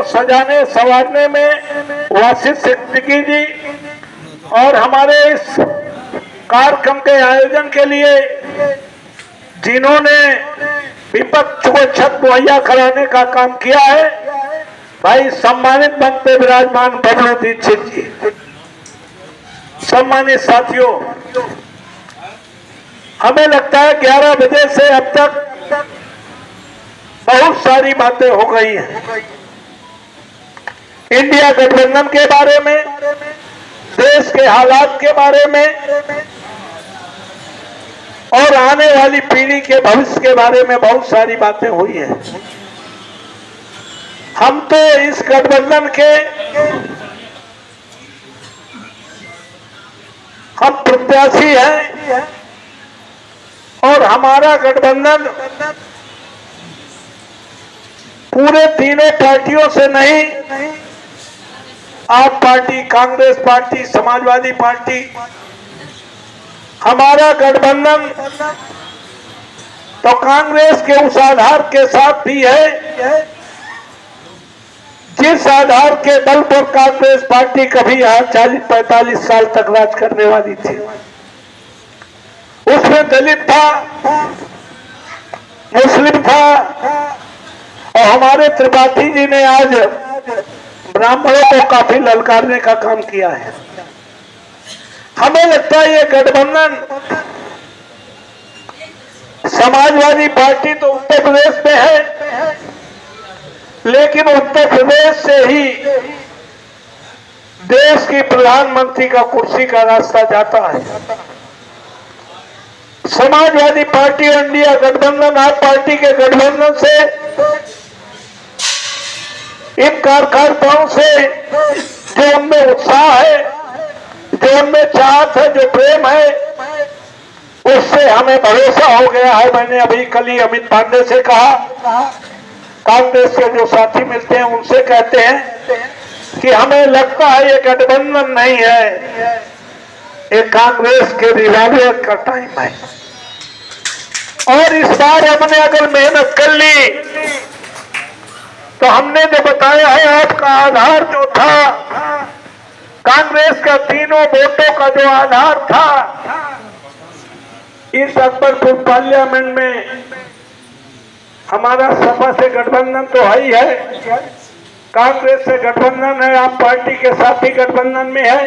सजाने संवारने में वासित सिद्दीकी जी और हमारे इस कार्यक्रम के आयोजन के लिए जिन्होंने विपक्ष को छत मुहैया कराने का काम किया है, भाई सम्मानित मंच पे विराजमान बबलू दीक्षित जी। सम्मानित साथियों, हमें लगता है 11 बजे से अब तक बहुत सारी बातें हो गई हैं। इंडिया गठबंधन के बारे में, देश के हालात के बारे में और आने वाली पीढ़ी के भविष्य के बारे में बहुत सारी बातें हुई हैं। हम तो इस गठबंधन के हम प्रत्याशी हैं और हमारा गठबंधन पूरे तीनों पार्टियों से नहीं, आप party, Congress party, Samajwadi party, हमारा गठबंधन तो कांग्रेस के उस आधार के साथ भी है जिस आधार के बल पर कांग्रेस पार्टी कभी यहाँ 40-45 साल तक राज करने वाली थी। उसमें दलित था, मुस्लिम था और हमारे त्रिपाठी जी ने आज ब्राह्मणों को काफी ललकारने का काम किया है। हमें लगता है ये गठबंधन, समाजवादी पार्टी तो उत्तर प्रदेश में है, लेकिन उत्तर प्रदेश से ही देश की प्रधानमंत्री का कुर्सी का रास्ता जाता है। समाजवादी पार्टी और इंडिया गठबंधन, आप पार्टी के गठबंधन से, इन कार्यकर्ताओं से जो उनमें उत्साह है, जो उनमें चाहत है, जो प्रेम है, उससे हमें भरोसा हो गया है। मैंने अभी कल ही अमित पांडे से कहा, कांग्रेस के जो साथी मिलते हैं उनसे कहते हैं कि हमें लगता है ये गठबंधन नहीं है, ये कांग्रेस के रिवाइवल का टाइम है। और इस बार हमने अगर मेहनत कर ली तो हमने जो बताया है, आपका आधार जो था, कांग्रेस का तीनों वोटों का जो आधार था, इस अकबरपुर पार्लियामेंट में हमारा सपा से गठबंधन तो है ही है, कांग्रेस से गठबंधन है, आप पार्टी के साथी गठबंधन में है,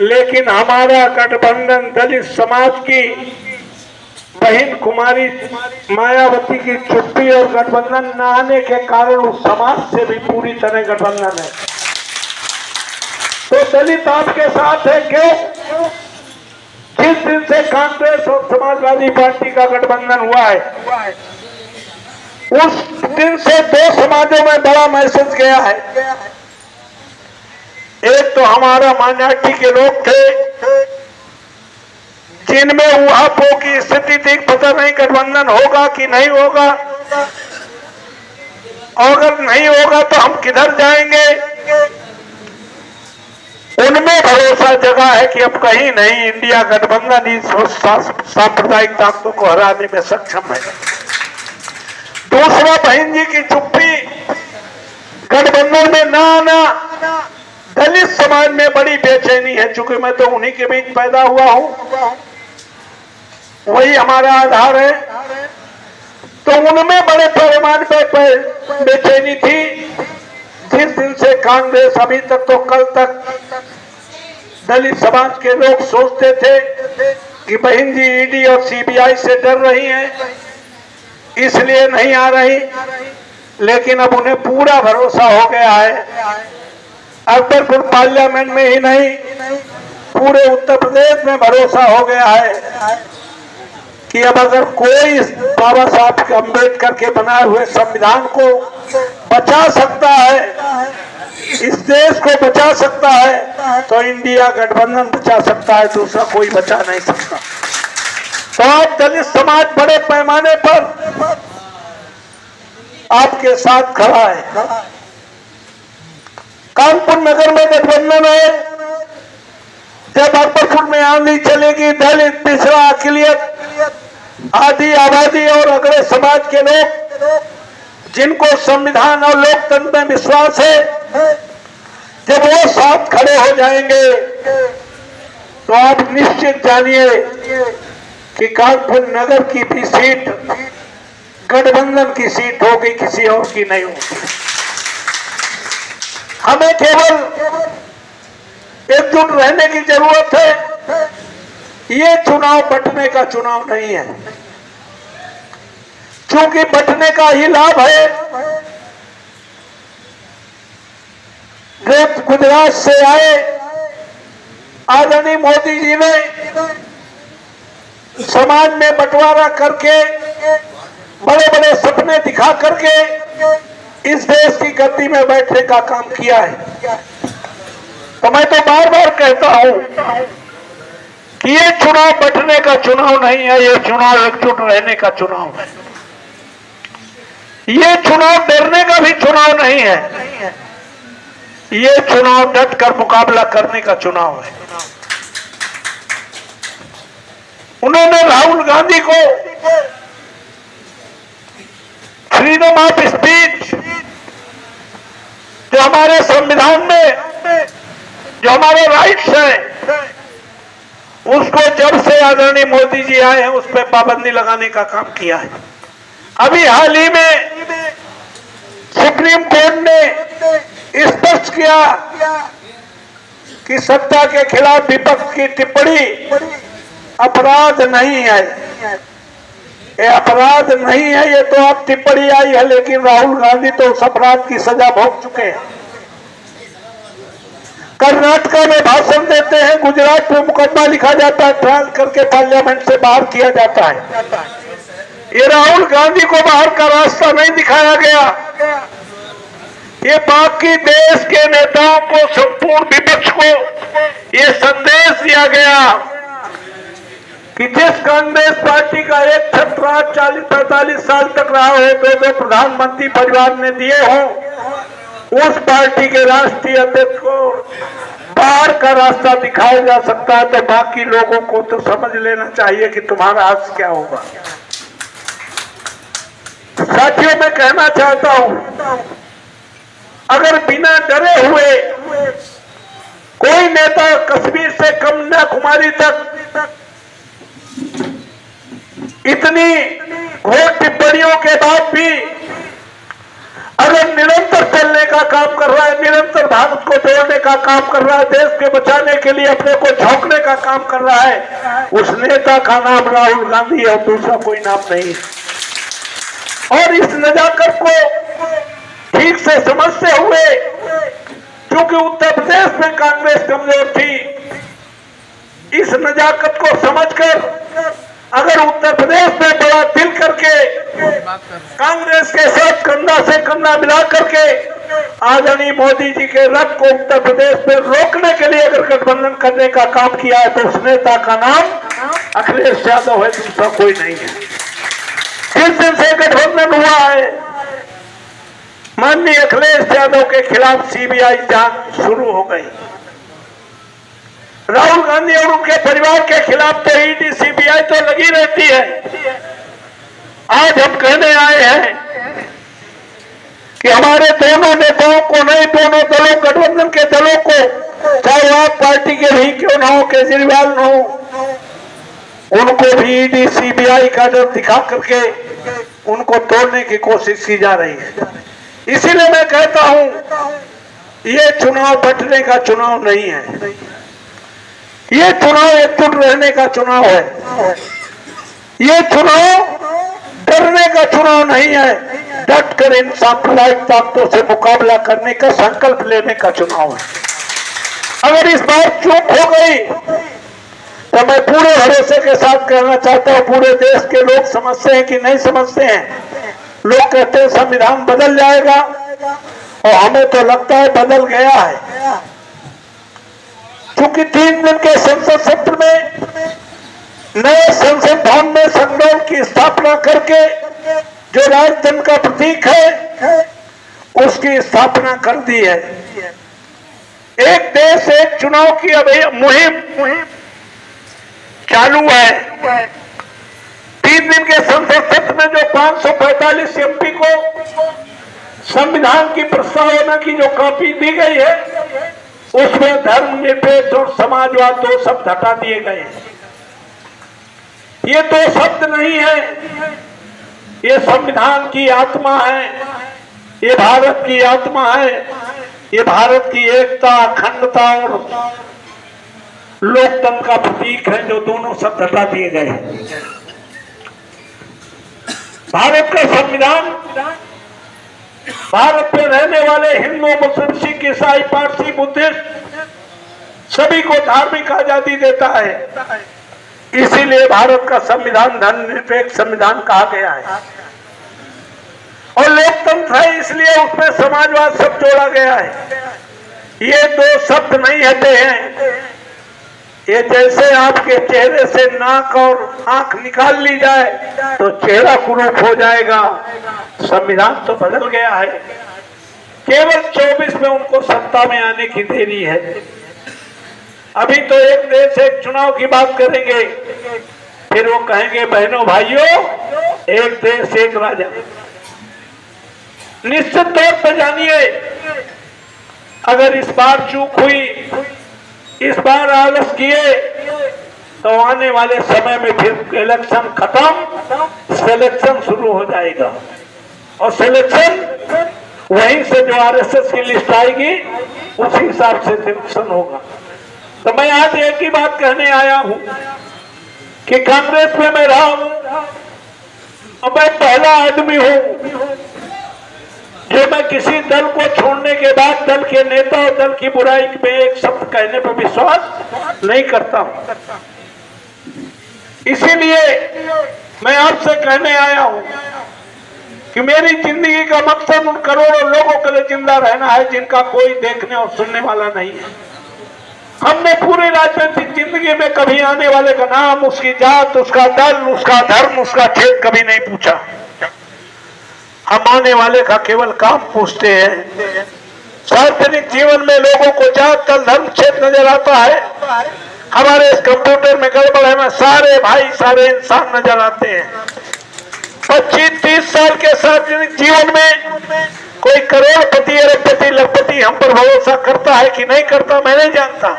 लेकिन हमारा गठबंधन दलित समाज की बहन कुमारी मायावती की छुट्टी और गठबंधन न आने के कारण उस समाज से भी पूरी तरह गठबंधन है। तो दलित आपके साथ है। क्यों? जिस दिन से कांग्रेस और समाजवादी पार्टी का गठबंधन हुआ है, उस दिन से दो समाजों में बड़ा मैसेज गया है। एक तो हमारा माइनॉरिटी के लोग थे जिनमें उहापोह की स्थिति थी, पता नहीं गठबंधन होगा कि नहीं होगा, और अगर नहीं होगा तो हम किधर जाएंगे। उनमें भरोसा जगा है कि अब कहीं नहीं, इंडिया गठबंधन इस सांप्रदायिक ताकतों को हराने में सक्षम है। दूसरा, बहन जी की चुप्पी, गठबंधन में ना आना, दलित समाज में बड़ी बेचैनी है। चूंकि मैं तो उन्हीं के बीच पैदा हुआ हूं, वही हमारा आधार है, तो उनमें बड़े पैमाने पर बेचैनी थी। जिस दिन से कांग्रेस, अभी तक तो कल तक दलित समाज के लोग सोचते थे कि बहन जी ईडी और सीबीआई से डर रही हैं, इसलिए नहीं आ रही, लेकिन अब उन्हें पूरा भरोसा हो गया है। अकबरपुर पार्लियामेंट में ही नहीं, पूरे उत्तर प्रदेश में भरोसा हो गया है कि अब अगर कोई बाबा साहब अम्बेडकर के बनाए हुए संविधान को बचा सकता है, इस देश को बचा सकता है, तो इंडिया गठबंधन बचा सकता है, दूसरा कोई बचा नहीं सकता। तो आज दलित समाज बड़े पैमाने पर आपके साथ खड़ा है। कानपुर नगर में गठबंधन है। जब अकबरपुर में आंधी चलेगी, दलित, पिछड़ा, अकलियत, आदि आबादी और अगले समाज के लोग जिनको संविधान और लोकतंत्र में विश्वास है, जब वो साथ खड़े हो जाएंगे तो आप निश्चित जानिए कि कानपुर नगर की भी सीट गठबंधन की सीट होगी, किसी और की नहीं होगी। हमें केवल एकजुट रहने की जरूरत है। ये चुनाव बंटने का चुनाव नहीं है, क्योंकि बंटने का ही लाभ है। जो गुजरात से आए आदरणीय मोदी जी ने समाज में बंटवारा करके, बड़े बड़े सपने दिखा करके इस देश की गद्दी में बैठने का काम किया है। तो मैं तो बार बार कहता हूं कि ये चुनाव बंटने का चुनाव नहीं है, ये चुनाव एकजुट रहने का चुनाव है। ये चुनाव डरने का भी चुनाव नहीं है, ये चुनाव डट कर मुकाबला करने का चुनाव है। उन्होंने राहुल गांधी को फ्रीडम ऑफ स्पीच, जो हमारे संविधान में जो हमारे राइट्स हैं, उसको जब से आदरणीय मोदी जी आए हैं उस पर पाबंदी लगाने का काम किया है। अभी हाल ही में सुप्रीम कोर्ट ने स्पष्ट किया कि सत्ता के खिलाफ विपक्ष की टिप्पणी अपराध नहीं है। ये अपराध नहीं है, ये तो आप टिप्पणी आई है, लेकिन राहुल गांधी तो उस अपराध की सजा भोग चुके हैं। कर्नाटका में भाषण देते हैं, गुजरात में मुकदमा लिखा जाता है, ट्रायल करके पार्लियामेंट से बाहर किया जाता है। ये राहुल गांधी को बाहर का रास्ता नहीं दिखाया गया, ये बाकी देश के नेताओं को, संपूर्ण विपक्ष को ये संदेश दिया गया कि जिस कांग्रेस पार्टी का एक छत्र 40-45 साल तक रहा हो, दो प्रधानमंत्री परिवार ने दिए हो, उस पार्टी के राष्ट्रीय अध्यक्ष को बाहर का रास्ता दिखाया जा सकता है। तो बाकी लोगों को तो समझ लेना चाहिए कि तुम्हारा आज क्या होगा। साथियों, मैं कहना चाहता हूं, अगर बिना डरे हुए कोई नेता कश्मीर से कन्याकुमारी तक इतनी घोर टिप्पणियों के बाद भी अगर निरंतर चलने का काम कर रहा है, निरंतर भारत को जोड़ने का काम कर रहा है, देश के बचाने के लिए अपने को झोंकने का काम कर रहा है, उस नेता का नाम राहुल गांधी है और दूसरा कोई नाम नहीं है। और इस नजाकत को ठीक से समझते हुए, क्योंकि उत्तर प्रदेश में कांग्रेस कमजोर थी, इस नजाकत को समझकर अगर उत्तर प्रदेश में बड़ा दिल करके कांग्रेस के साथ कंधा से कंधा मिला करके आदरणीय मोदी जी के रथ को उत्तर प्रदेश में रोकने के लिए अगर गठबंधन करने का काम किया है, तो उस नेता का नाम अखिलेश यादव है, दूसरा कोई नहीं है। जिस दिन से गठबंधन हुआ है, माननीय अखिलेश यादव के खिलाफ सीबीआई जांच शुरू हो गई। राहुल गांधी और उनके परिवार के खिलाफ तो ईडी सीबीआई तो लगी रहती है। आज हम कहने आए हैं कि हमारे दोनों नेताओं को नहीं, दोनों दलों, गठबंधन के दलों को, चाहे आप पार्टी के भी क्यों ना हो, केजरीवाल न हो, उनको भी ईडी सीबीआई का डर दिखा करके उनको तोड़ने की कोशिश की जा रही है। इसीलिए मैं कहता हूं, ये चुनाव बंटने का चुनाव नहीं है, ये चुनाव एकजुट रहने का चुनाव है। ये चुनाव डरने का चुनाव नहीं है, डट कर इन सांप्रदायिक ताकतों से मुकाबला करने का संकल्प लेने का चुनाव है। अगर इस बार चूक हो गई तो मैं पूरे भरोसे के साथ कहना चाहता हूं, पूरे देश के लोग समझते हैं कि नहीं समझते हैं। लोग कहते हैं संविधान बदल जाएगा, और हमें तो लगता है बदल गया है, क्योंकि 3 दिन के संसद सत्र में नए संसद भवन में संगठन की स्थापना करके जो राजतंत्र का प्रतीक है, उसकी स्थापना कर दी है। एक देश एक चुनाव की अभी मुहिम चालू है। 3 दिन के संसद सत्र में जो 545 एमपी को संविधान की प्रस्तावना की जो कॉपी दी गई है, उसमें धर्मनिरपेक्ष और समाजवाद दो शब्द हटा दिए गए। ये दो शब्द नहीं है, ये संविधान की आत्मा है, ये भारत की आत्मा है, ये भारत की एकता, अखंडता और लोकतंत्र का प्रतीक है, जो दोनों शब्द हटा दिए गए हैं। भारत का संविधान भारत में रहने वाले हिंदू, मुस्लिम, सिख, ईसाई, पारसी, बुद्धिस्ट सभी को धार्मिक आजादी देता है। इसीलिए भारत का संविधान धर्मनिरपेक्ष संविधान कहा गया है। और लोकतंत्र है, इसलिए उसमें समाजवाद शब्द जोड़ा गया है। ये दो शब्द नहीं हटे हैं। ये जैसे आपके चेहरे से नाक और आंख निकाल ली जाए तो चेहरा कुरूप हो जाएगा। संविधान तो बदल गया है, केवल 24 में उनको सत्ता में आने की देरी है। अभी तो एक देश एक चुनाव की बात करेंगे, फिर वो कहेंगे बहनों भाइयों एक देश एक राजा। निश्चित तौर पर जानिए, अगर इस बार चूक हुई, इस बार आलस किए, तो आने वाले समय में फिर इलेक्शन खत्म, सिलेक्शन शुरू हो जाएगा। और सिलेक्शन वहीं से जो आरएसएस की लिस्ट आएगी उसी हिसाब से सिलेक्शन होगा। तो मैं आज एक ही बात कहने आया हूं कि कांग्रेस में मैं रहा हूं और मैं पहला आदमी हूं जो मैं किसी दल को छोड़ने के बाद दल के नेता और दल की बुराई में एक शब्द कहने पर विश्वास नहीं करता हूं। इसीलिए मैं आपसे कहने आया हूं कि मेरी जिंदगी का मकसद उन करोड़ों लोगों के लिए जिंदा रहना है जिनका कोई देखने और सुनने वाला नहीं है। हमने पूरी राजनीतिक जिंदगी में कभी आने वाले का नाम, उसकी जात, उसका दल, उसका धर्म, उसका क्षेत्र कभी नहीं पूछा। हम आने वाले का केवल काम पूछते हैं। सार्वजनिक जीवन में लोगों को जात, दल, धर्म, क्षेत्र नजर आता है। हमारे इस कंप्यूटर में गड़बड़ है, सारे भाई सारे इंसान नजर आते हैं। 25-30 साल के सार्वजनिक जीवन में कोई करोड़पति, अरबपति, लखपति हम पर भरोसा करता है कि नहीं करता मैं नहीं जानता,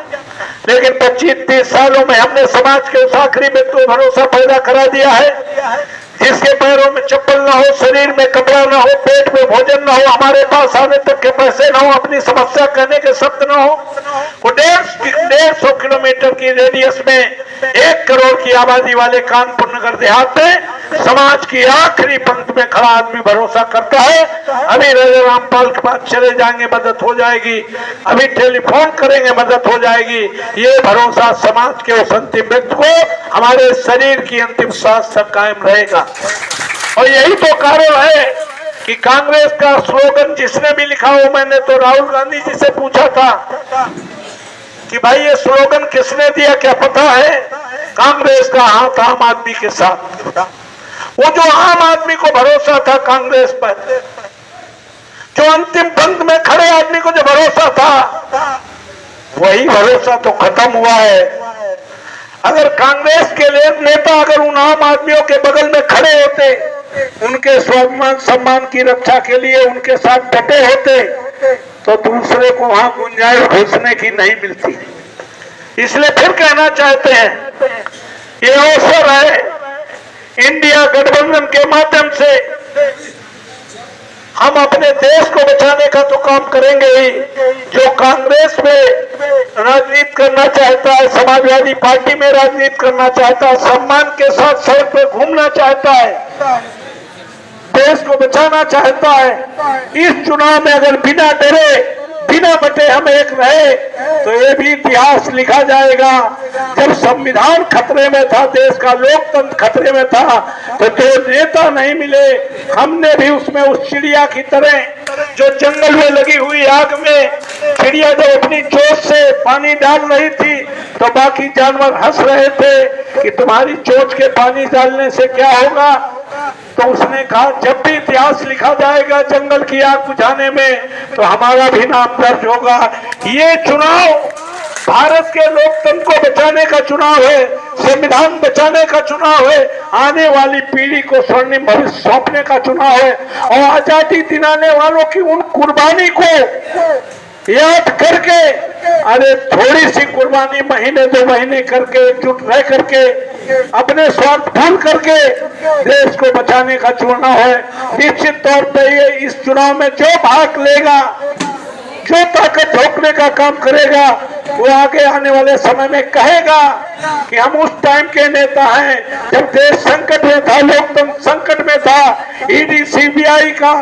लेकिन 25-30 सालों में हमने समाज के उस आखिरी व्यक्ति को भरोसा पैदा करा दिया है जिसके पैरों में चप्पल ना हो, शरीर में कपड़ा ना हो, पेट में भोजन ना हो, हमारे पास आने तक के पैसे ना हो, अपनी समस्या कहने के शब्द ना हो। वो 150 किलोमीटर की रेडियस में 1 करोड़ की आबादी वाले कानपुर नगर देहात में समाज की आखिरी पंक्ति में खड़ा आदमी भरोसा करता है। अभी राजा रामपाल के पास चले जाएंगे, मदद हो जाएगी। अभी टेलीफोन करेंगे, मदद हो जाएगी। ये भरोसा समाज के उस अंतिम व्यक्ति को हमारे शरीर की अंतिम सांस तक कायम रहेगा। और यही तो कारण है कि कांग्रेस का स्लोगन जिसने भी लिखा हो, मैंने तो राहुल गांधी जी से पूछा था कि भाई ये स्लोगन किसने दिया, क्या पता है? कांग्रेस का हाथ आम आदमी के साथ। वो जो आम आदमी को भरोसा था कांग्रेस पर, जो अंतिम पंक्ति में खड़े आदमी को जो भरोसा था, वही भरोसा तो खत्म हुआ है। अगर कांग्रेस के नेता अगर उन आम आदमियों के बगल में खड़े होते, उनके स्वाभिमान सम्मान की रक्षा के लिए उनके साथ डटे होते, तो दूसरे को वहां गुंजाइश घुसने की नहीं मिलती। इसलिए फिर कहना चाहते हैं, ये अवसर है, इंडिया गठबंधन के माध्यम से हम अपने देश को बचाने का तो काम करेंगे ही। जो कांग्रेस में राजनीति करना चाहता है, समाजवादी पार्टी में राजनीति करना चाहता है, सम्मान के साथ सड़क पर घूमना चाहता है, देश को बचाना चाहता है, इस चुनाव में अगर बिना डरे बिना बटे हम एक रहे तो ये भी इतिहास लिखा जाएगा। जब संविधान खतरे में था, देश का लोकतंत्र खतरे में था, तो जो नेता नहीं मिले, हमने भी उसमें उस चिड़िया की तरह जो जंगल में लगी हुई आग में चिड़िया जब अपनी चोंच से पानी डाल रही थी तो बाकी जानवर हंस रहे थे कि तुम्हारी चोंच के पानी डालने से क्या होगा। तो उसने कहा जब भी इतिहास लिखा जाएगा जंगल की आग बुझाने में तो हमारा भी नाम दर्ज होगा। ये चुनाव भारत के लोकतंत्र को बचाने का चुनाव है, संविधान बचाने का चुनाव है। आने वाली पीढ़ी को स्वर्णिम भविष्य सौंपने का चुनाव है और आजादी दिलाने वालों की उन कुर्बानी को याद करके, अरे थोड़ी सी कुर्बानी महीने 2 महीने करके एकजुट रह करके अपने स्वार्थ भूल करके देश को बचाने का चुनाव है। निश्चित तौर पर ये इस चुनाव में जो भाग लेगा, जो ताकत झोंकने का काम करेगा, वो आगे आने वाले समय में कहेगा कि हम उस टाइम के नेता हैं जब देश संकट में था, लोकतंत्र संकट में था, ईडी सीबीआई का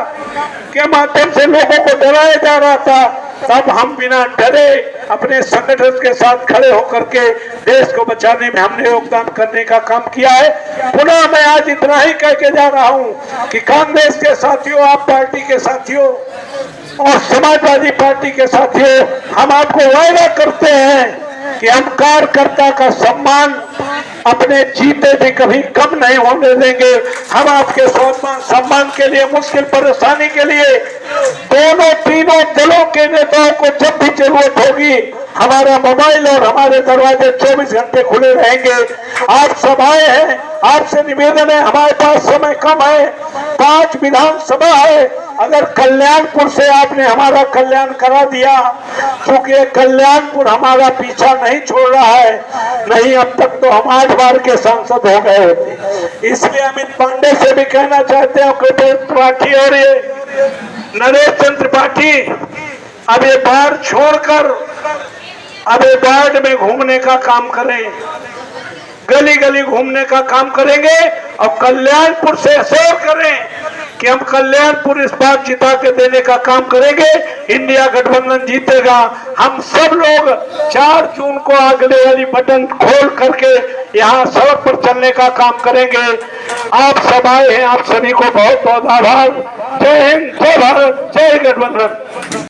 के माध्यम से लोगों को डराया जा रहा था, तब हम बिना डरे अपने संगठन के साथ खड़े होकर के देश को बचाने में हमने योगदान करने का काम किया है। पुनः मैं आज इतना ही कह के जा रहा हूं कि कांग्रेस के साथियों, आप पार्टी के साथियों और समाजवादी पार्टी के साथियों, हम आपको वायदा करते हैं कि हम कार्यकर्ता का सम्मान अपने जीते भी कभी कम नहीं होने देंगे। हम आपके सम्मान के लिए, मुश्किल परेशानी के लिए दोनों तीनों दलों के नेताओं को जब भी जरूरत होगी, हमारा मोबाइल और हमारे दरवाजे 24 घंटे खुले रहेंगे। आप सब आए हैं, आपसे निवेदन है, हमारे पास समय कम है, 5 विधानसभा है, अगर कल्याणपुर से आपने हमारा कल्याण करा दिया, क्योंकि कल्याणपुर हमारा पीछा नहीं छोड़ रहा है, नहीं अब तक तो हम 8 बार के सांसद हो गए होते। इसलिए अमित पांडे से भी कहना चाहते हैं कि त्रिपाठी और ये नरेश चंद्र त्रिपाठी अब ये बाढ़ छोड़कर अब ये वार्ड में घूमने का काम करें, गली गली घूमने का काम करेंगे और कल्याणपुर से ऐसा करें कि हम कल्याणपुर इस बार जिता के देने का काम करेंगे। इंडिया गठबंधन जीतेगा। हम सब लोग 4 जून को अगले वाली बटन खोल करके यहाँ सड़क पर चलने का काम करेंगे। आप सब आए हैं, आप सभी को बहुत बहुत आभार। जय हिंद, जय भारत, जय गठबंधन।